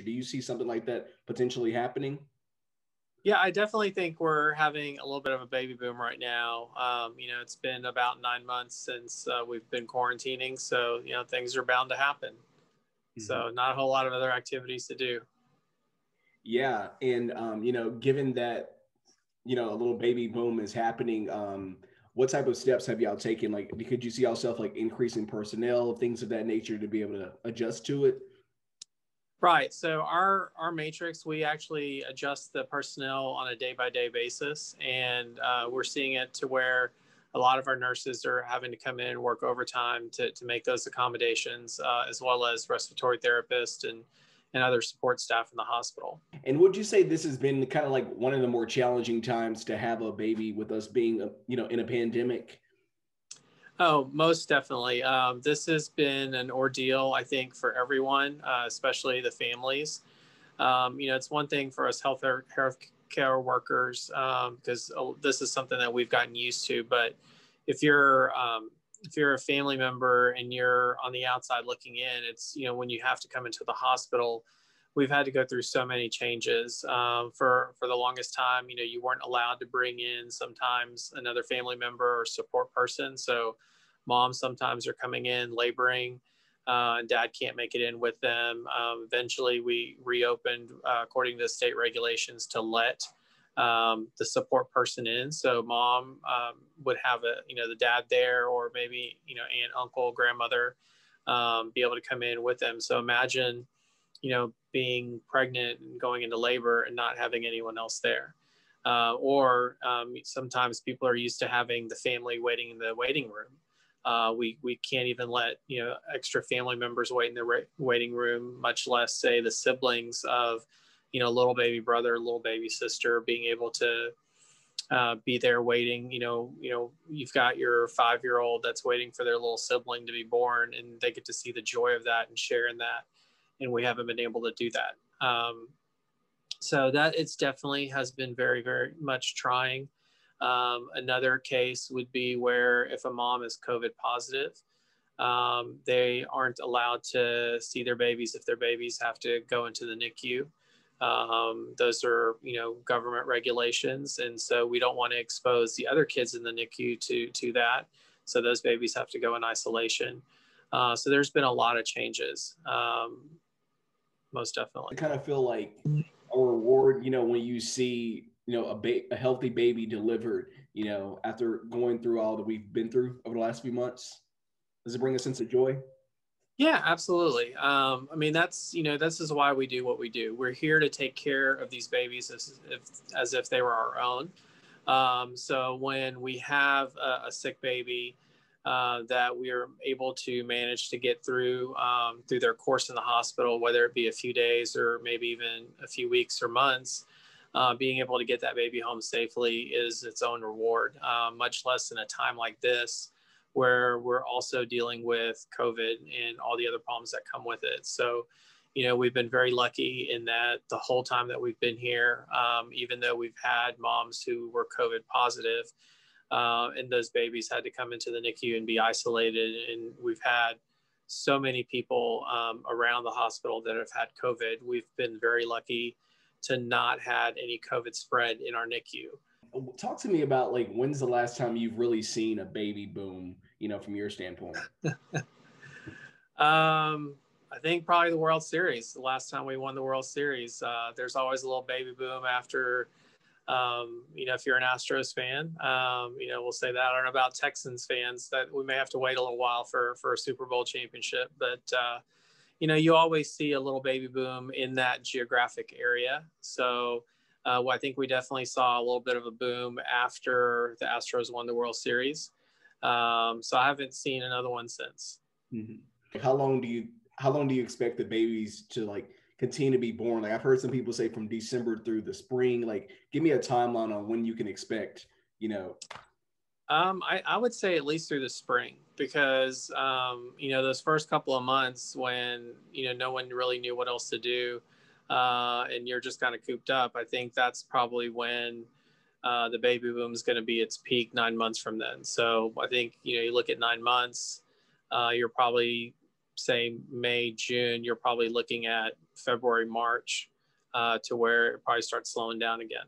Do you see something like that potentially happening? Yeah, I definitely think we're having a little bit of a baby boom right now. It's been about 9 months since we've been quarantining, so things are bound to happen. So not a whole lot of other activities to do. Yeah, and given that a little baby boom is happening, what type of steps have y'all taken? Like, could you see yourself like increasing personnel, things of that nature, to be able to adjust to it? Right. So our matrix, we actually adjust the personnel on a day by day basis, and we're seeing it to where a lot of our nurses are having to come in and work overtime to make those accommodations, as well as respiratory therapists and other support staff in the hospital. And would you say this has been kind of like one of the more challenging times to have a baby with us being, in a pandemic? Oh, most definitely. This has been an ordeal, I think, for everyone, especially the families. It's one thing for us healthcare workers, because this is something that we've gotten used to. But if you're a family member and you're on the outside looking in, it's when you have to come into the hospital, we've had to go through so many changes. For the longest time, you weren't allowed to bring in sometimes another family member or support person. So moms sometimes are coming in laboring, and dad can't make it in with them. Eventually, we reopened according to state regulations to let the support person in. So mom would have the dad there, or maybe aunt, uncle, grandmother be able to come in with them. So imagine being pregnant and going into labor and not having anyone else there. Or sometimes people are used to having the family waiting in the waiting room. We can't even let extra family members wait in the waiting room, much less say the siblings of little baby brother, little baby sister being able to be there waiting. You've got your 5-year-old that's waiting for their little sibling to be born, and they get to see the joy of that and share in that. And we haven't been able to do that. So that it's definitely has been very, very much trying. Another case would be where if a mom is COVID positive, they aren't allowed to see their babies if their babies have to go into the NICU. Those are, government regulations. And so we don't want to expose the other kids in the NICU to that. So those babies have to go in isolation. So there's been a lot of changes. Most definitely. I kind of feel like a reward, when you see, a healthy baby delivered, after going through all that we've been through over the last few months. Does it bring a sense of joy? Yeah, absolutely. This is why we do what we do. We're here to take care of these babies as if they were our own. So when we have a sick baby, that we are able to manage to get through their course in the hospital, whether it be a few days or maybe even a few weeks or months, being able to get that baby home safely is its own reward, much less in a time like this, where we're also dealing with COVID and all the other problems that come with it. So, we've been very lucky in that the whole time that we've been here, even though we've had moms who were COVID positive, and those babies had to come into the NICU and be isolated. And we've had so many people around the hospital that have had COVID. We've been very lucky to not had any COVID spread in our NICU. Talk to me about like, when's the last time you've really seen a baby boom, from your standpoint? I think probably the World Series, the last time we won the World Series. There's always a little baby boom after, if you're an Astros fan, we'll say that. I don't know about Texans fans, that we may have to wait a little while for a Super Bowl championship. But, you always see a little baby boom in that geographic area. So I think we definitely saw a little bit of a boom after the Astros won the World Series. So I haven't seen another one since. Mm-hmm. How long do you expect the babies to like continue to be born? Like, I've heard some people say from December through the spring. Like, give me a timeline on when you can expect, I would say at least through the spring, because, those first couple of months when, no one really knew what else to do, and you're just kind of cooped up, I think that's probably when the baby boom is going to be its peak 9 months from then. So I think, you look at 9 months, you're probably say May, June, you're probably looking at February, March to where it probably starts slowing down again.